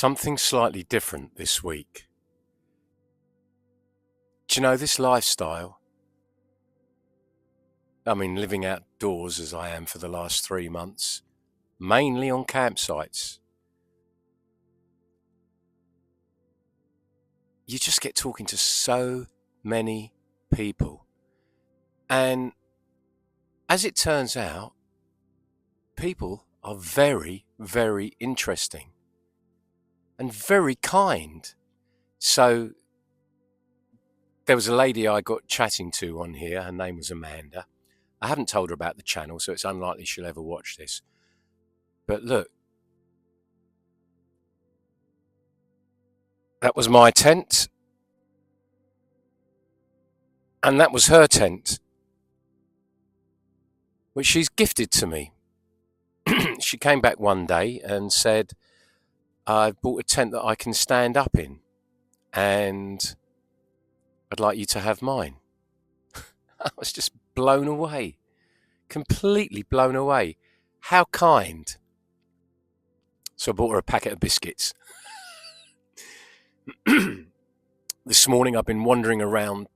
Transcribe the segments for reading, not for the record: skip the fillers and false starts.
Something slightly different this week. Do you know this lifestyle? I mean, living outdoors as I am for the last 3 months, mainly on campsites. You just get talking to so many people. And as it turns out, people are very, very interesting and very kind. So there was a lady I got chatting to on here. Her name was Amanda. I haven't told her about the channel, so it's unlikely she'll ever watch this. But look, that was my tent, and that was her tent, which she's gifted to me. She came back one day and said, I've bought a tent that I can stand up in, and I'd like you to have mine. I was just blown away, completely blown away. How kind. So I bought her a packet of biscuits. This morning I've been wandering around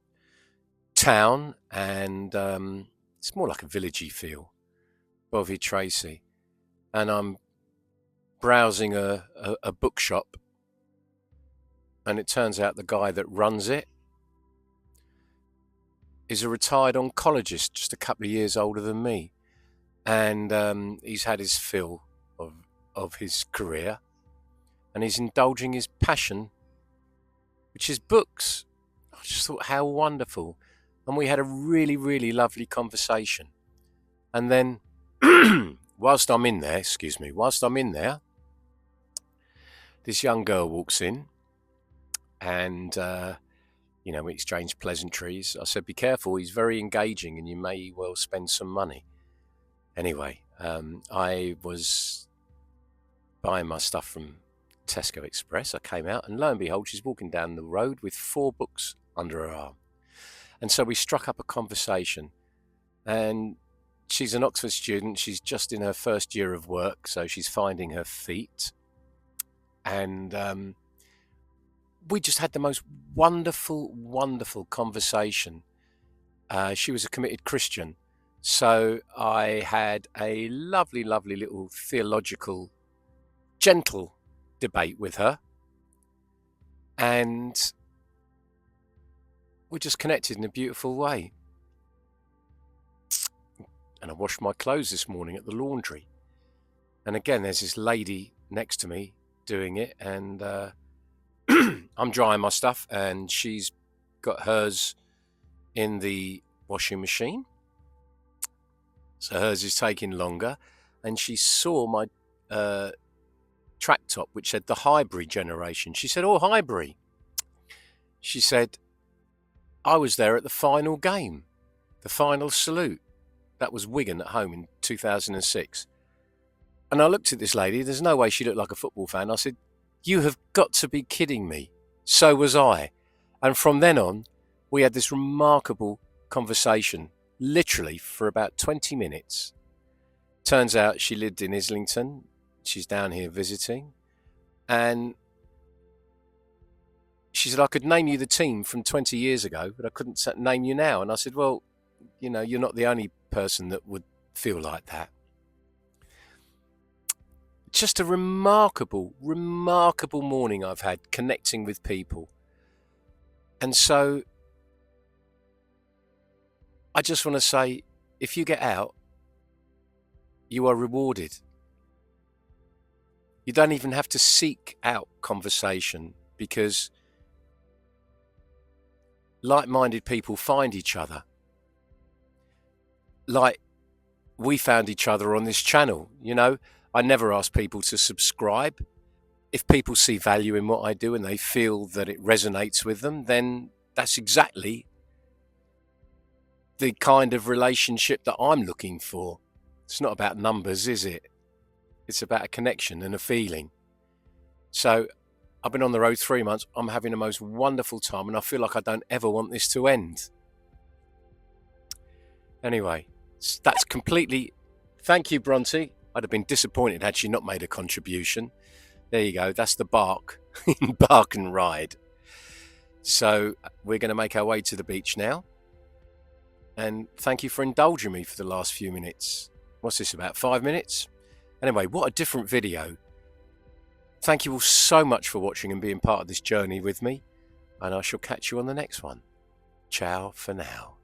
town, and it's more like a villagey feel, Bovey Tracy, and I'm browsing a bookshop, and it turns out the guy that runs it is a retired oncologist, just a couple of years older than me, and he's had his fill of his career, and he's indulging his passion, which is books. I just thought, how wonderful. And we had a really, really lovely conversation. And then whilst I'm in there, this young girl walks in, and we exchanged pleasantries. I said, be careful, he's very engaging and you may well spend some money. Anyway, I was buying my stuff from Tesco Express. I came out, and lo and behold, she's walking down the road with 4 books under her arm. And so we struck up a conversation, and she's an Oxford student. She's just in her first year of work, so she's finding her feet. And we just had the most wonderful, wonderful conversation. She was a committed Christian, so I had a lovely, lovely little theological, gentle debate with her, and we just connected in a beautiful way. And I washed my clothes this morning at the laundry, and again there's this lady next to me doing it, and I'm drying my stuff, and she's got hers in the washing machine, so hers is taking longer. And she saw my track top, which said the Highbury generation. She said, oh, Highbury. She said, I was there at the final game, the final salute. That was Wigan at home in 2006. And I looked at this lady. There's no way she looked like a football fan. I said, you have got to be kidding me. So was I. And from then on, we had this remarkable conversation, literally for about 20 minutes. Turns out she lived in Islington. She's down here visiting. And she said, I could name you the team from 20 years ago, but I couldn't name you now. And I said, well, you're not the only person that would feel like that. Just a remarkable, remarkable morning I've had connecting with people. And so I just want to say, if you get out, you are rewarded. You don't even have to seek out conversation, because like-minded people find each other. Like we found each other on this channel. I never ask people to subscribe. If people see value in what I do and they feel that it resonates with them, then that's exactly the kind of relationship that I'm looking for. It's not about numbers, is it? It's about a connection and a feeling. So I've been on the road 3 months. I'm having the most wonderful time, and I feel like I don't ever want this to end. Anyway, that's completely... Thank you, Bronte. I'd have been disappointed had she not made a contribution. There you go. That's the bark in Barkandride. So we're going to make our way to the beach now. And thank you for indulging me for the last few minutes. What's this, about 5 minutes? Anyway, what a different video. Thank you all so much for watching and being part of this journey with me. And I shall catch you on the next one. Ciao for now.